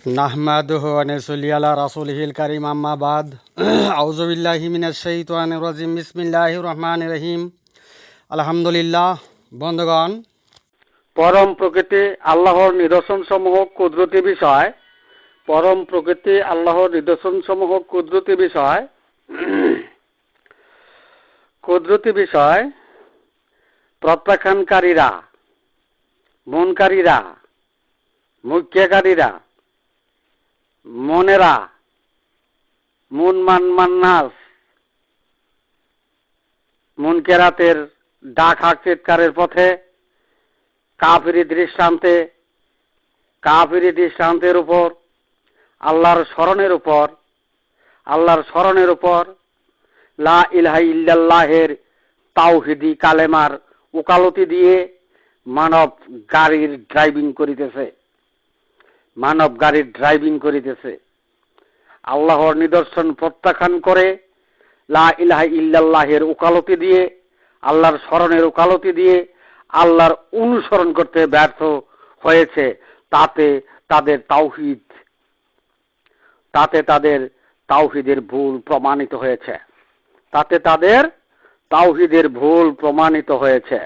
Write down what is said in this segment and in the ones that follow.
নাহমাদুহু ওয়া নুসাল্লি আলা রাসূলিহিল কারীম আম্মা বাদ আউযু বিল্লাহি মিনাশ শাইতানির রাজিম বিসমিল্লাহির রহমানির রহিম আলহামদুলিল্লাহ। বন্ধুগণ, পরম প্রকৃতি আল্লাহর নিদর্শনসমূহ কুদরতি বিষয়, পরম প্রকৃতি আল্লাহর নিদর্শনসমূহ কুদরতি বিষয়, কুদরতি বিষয় প্রত্যাখ্যানকারীরা, মনকারীরা, মুখ্যাকারীরা, মনেরা, মান্নাস, মুনকেরাতের ডাক হাক চিৎকারের পথে কাফিরি দৃষ্টান্তের উপর, আল্লাহর স্মরণের উপর লা ইলাহা ইল্লাল্লাহের তাওহীদি কালেমার ওকালতি দিয়ে মানব গাড়ির ড্রাইভিং করিতেছে। আল্লাহর নিদর্শন প্রত্যাখ্যান করে লা ইলাহা ইল্লাল্লাহের ওকালতি দিয়ে, আল্লাহর স্মরণের ওকালতি দিয়ে আল্লাহর অনুসরণ করতে ব্যর্থ হয়েছে। তাতে তাদের তাওহীদের ভুল প্রমাণিত হয়েছে।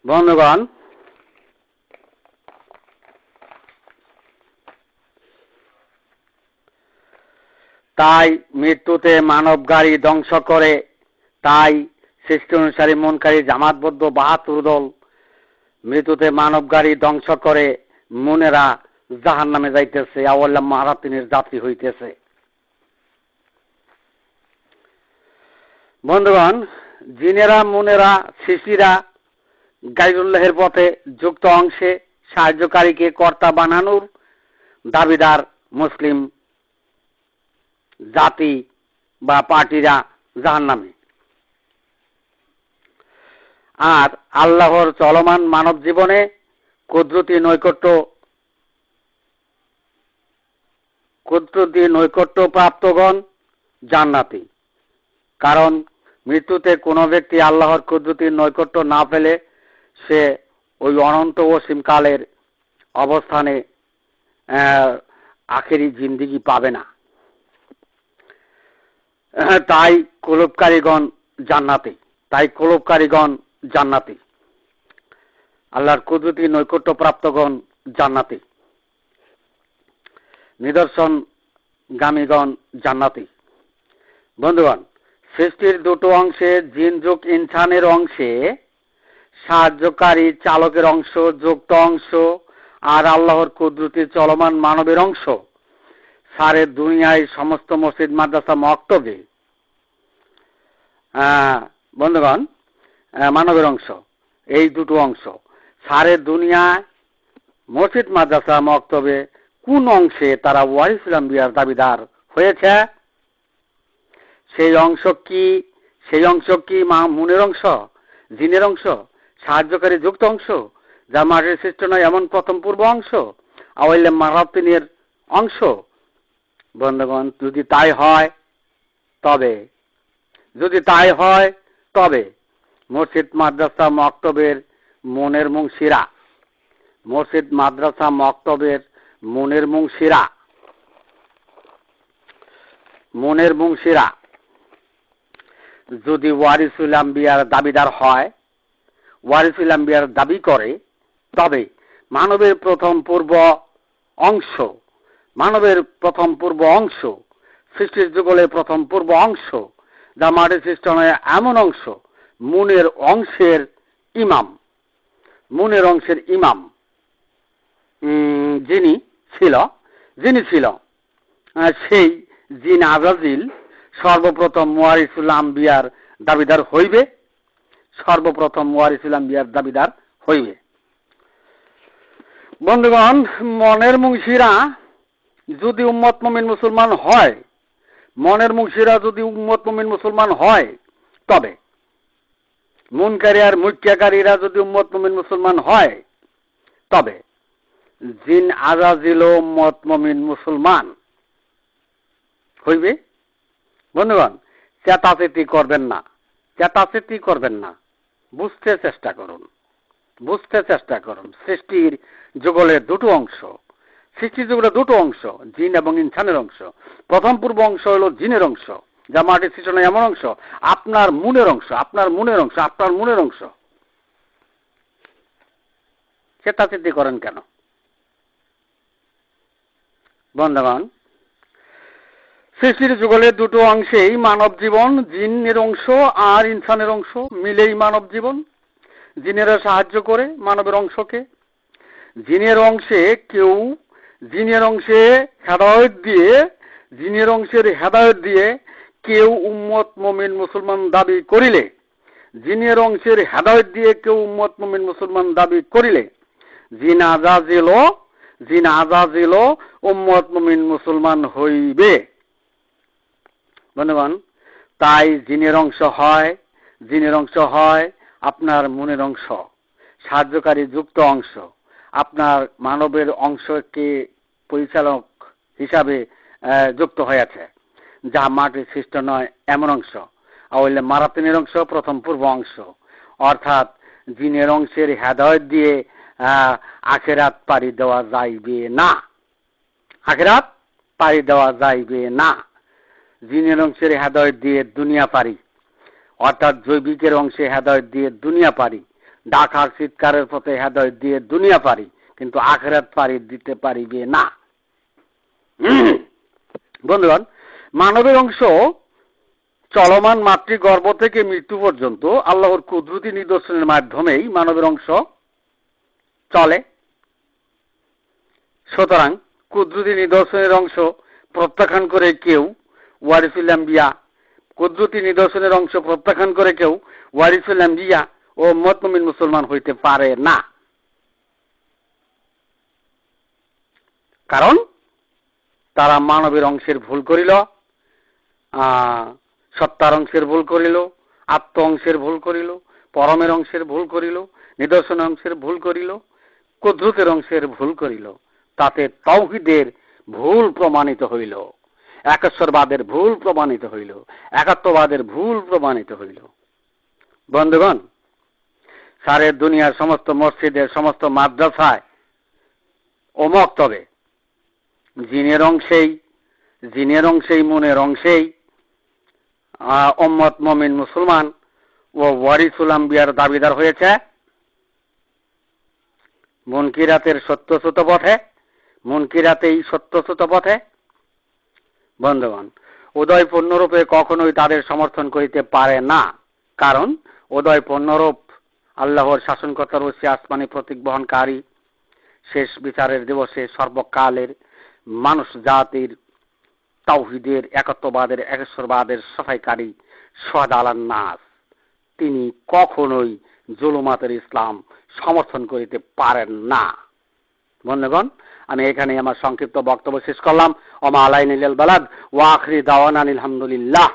বন্ধুগণ, তাই মৃত্যুতে মানব গাড়ি ধ্বংস করে, তাই সৃষ্টি অনুসারী মনকারী জামাতবদ্ধ ৭২ দল মৃত্যুতে মানব গাড়ি ধ্বংস করে মুনেরা জাহান্নামে যাইতেছে, আওয়াল্লা মারাতিনের যাত্রী হইতেছে। বন্ধুগণ, জিনেরা, মুনেরা, শিশিরা গায়রুল্লাহের পথে যুক্ত অংশে সাহায্যকারীকে কর্তা বানানোর দাবিদার মুসলিম জাতি বা পার্টিরা জাহান্নামে। আর আল্লাহর চলমান মানব জীবনে কুদরতি নৈকট্য প্রাপ্তগণ জান্নাতি। কারণ মৃত্যুতে কোনো ব্যক্তি আল্লাহর কুদরতির নৈকট্য না পেলে সে ওই অনন্ত অসীম কালের অবস্থানে আখেরি জিন্দেগি পাবে না। তাই কুলুপকারীগণ জান্নাতি, আল্লাহর কুদরতি নৈকট্য প্রাপ্তগণ জান্নাতি, নিদর্শন গামীগণ জান্নাতি। বন্ধুগণ, সৃষ্টির দুটো অংশে, জিন যোগ ইনসানের অংশে সাহায্যকারী চালকের অংশ, যুক্ত অংশ আর আল্লাহর কুদরতি চলমান মানবের অংশ, সারে দুনিয়ায় সমস্ত মসজিদ, মাদ্রাসা, মক্তবে বন্ধুগণ মানবের অংশ, এই দুটো অংশ সারে দুনিয়ায় মসজিদ, মাদ্রাসা, মক্তবে কোন অংশে তারা ওয়ারিসুল আম্বিয়ার দাবিদার হয়েছে? সেই অংশ কি মুনের অংশ, জিনের অংশ, সাহায্যকারী যুক্ত অংশ, যা মাটির সৃষ্ট নয় এমন প্রথম পূর্ব অংশ, আওয়াইলে মারাতিনের অংশ? বন্ধুগণ, যদি তাই হয় তবে মসজিদ, মাদ্রাসা, মক্তবের মনের মুংশিরা যদি ওয়ারিসুল আম্বিয়ার দাবিদার হয়, ওয়ারিসুল আম্বিয়ার দাবি করে, তবে মানবের প্রথম পূর্ব অংশ, সৃষ্টির যুগলের প্রথম পূর্ব অংশ, যা মাটির সৃষ্ট নয় এমন অংশ, মুনের অংশের ইমাম যিনি ছিল সেই জিন আজাজিল সর্বপ্রথম ওয়ারিসুল আম্বিয়ার দাবিদার হইবে। বন্ধুগণ, মনের মুংশিরা যদি উম্মত মুমিন মুসলমান হয়, তবে মুনকারী আর মুখ্যাকারীরা যদি উম্মত মুমিন মুসলমান হয়, তবে জিন আজাজিল উম্মত মুমিন মুসলমান হইবে। বন্ধুগণ, চেতাচেতি করবেন না, বুঝতে চেষ্টা করুন। সৃষ্টির যুগলের দুটো অংশ, সৃষ্টি জগতের দুটো অংশ, জিন এবং ইনসানের অংশ। প্রথম পূর্ব অংশ হলো জিনের অংশ, যা মাটির সৃষ্টি এমন অংশ, আপনার মনের অংশ, আপনার মনের অংশ, আপনার মনের অংশ। চেতাচেতি করেন কেন বন্ধুগণ? সৃষ্টির যুগলের দুটো অংশেই মানব জীবন, জিনের অংশ আর ইনসানের অংশ মিলেই মানব জীবন। জিনেরা সাহায্য করে মানবের অংশকে। জিনের অংশে কেউ জিনের অংশে হেদায়েত দিয়ে, জিনের অংশের হেদায়েত দিয়ে কেউ উম্মত মুমিন মুসলমান দাবি করিলে, জিনের অংশের হেদায়েত দিয়ে কেউ উম্মত মুমিন মুসলমান দাবি করিলে জিন আজাজিল উম্মত মুমিন মুসলমান হইবে। বন্ধুগণ, তাই জিনের অংশ হয় আপনার মনের অংশ, সাহায্যকারী যুক্ত অংশ। আপনার মানবের অংশকে পরিচালক হিসাবে যুক্ত হয়েছে, যা মাটির সৃষ্ট নয় এমন অংশ। আওয়ালে মারাতিনের অংশ, প্রথম পূর্ব অংশ। অর্থাৎ জিনের অংশের হেদায়েত দিয়ে আখেরাত পাড়ি দেওয়া যাইবে না, আখেরাত পাড়ি দেওয়া যাইবে না। জিনের অংশের হেদায়েত দিয়ে দুনিয়া পারি, অর্থাৎ জৈবিকের অংশে হেদায়েত দিয়ে দুনিয়া পারি, ডাকার চিৎকারের পথে হেদায়েত দিয়ে দুনিয়া পারি, কিন্তু আখেরাত পারি দিতে পারিবে না। বন্ধুগণ, মানবের অংশ চলমান মাতৃগর্ভ থেকে মৃত্যু পর্যন্ত আল্লাহর কুদরতি নিদর্শনের মাধ্যমেই মানবের অংশ চলে। সুতরাং কুদরতি নিদর্শনের অংশ প্রত্যাখ্যান করে কেউ ওয়ারিসুল আম্বিয়া, কুদরতি নিদর্শনের অংশ প্রত্যাখ্যান করে কেউ ওয়ারিসুল আম্বিয়া ও উম্মত মুমিন মুসলমান হইতে পারে না। কারণ তারা মানবের অংশের ভুল করিল, সত্তার অংশের ভুল করিল, আত্ম অংশের ভুল করিল, পরমের অংশের ভুল করিল, নিদর্শন অংশের ভুল করিল, কুদরতের অংশের ভুল করিল। তাতে তাওহীদের ভুল প্রমাণিত হইল, একেশ্বরবাদের ভুল প্রমাণিত হইল, একাত্মবাদের ভুল প্রমাণিত হইল। বন্ধুগণ, সারে দুনিয়ার সমস্ত মসজিদের, সমস্ত মাদ্রাসায় ও মক্তবে জিনের অংশেই মনের অংশেই উম্মত মুমিন মুসলমান ও ওয়ারিসুল আম্বিয়ার দাবিদার হয়েছে। মুনকিরাতেই সত্যচ্যুত পথে। বন্ধুগণ, উদয় পূর্ণরূপে কখনোই তাদের সমর্থন করিতে পারে না, কারণ উদয় পূর্ণরূপ আল্লাহর শাসনকর্তার হচ্ছে আসমানি প্রতীক বহনকারী। শেষ বিচারের দিবসে সর্বকালের মানুষ জাতির তাওহীদের, একত্ববাদের, একেশ্বরবাদের সাফাইকারী শাহদা আলান নাস। তিনি কখনোই জুলুমাতের ইসলাম সমর্থন করিতে পারেন না। বন্ধুগণ, আমি এখানে আমার সংক্ষিপ্ত বক্তব্য শেষ করলাম। ওমা আলাইনা ইল্লাল বালাগ ওয়া আখিরি দাওয়ানা আলহামদুলিল্লাহ।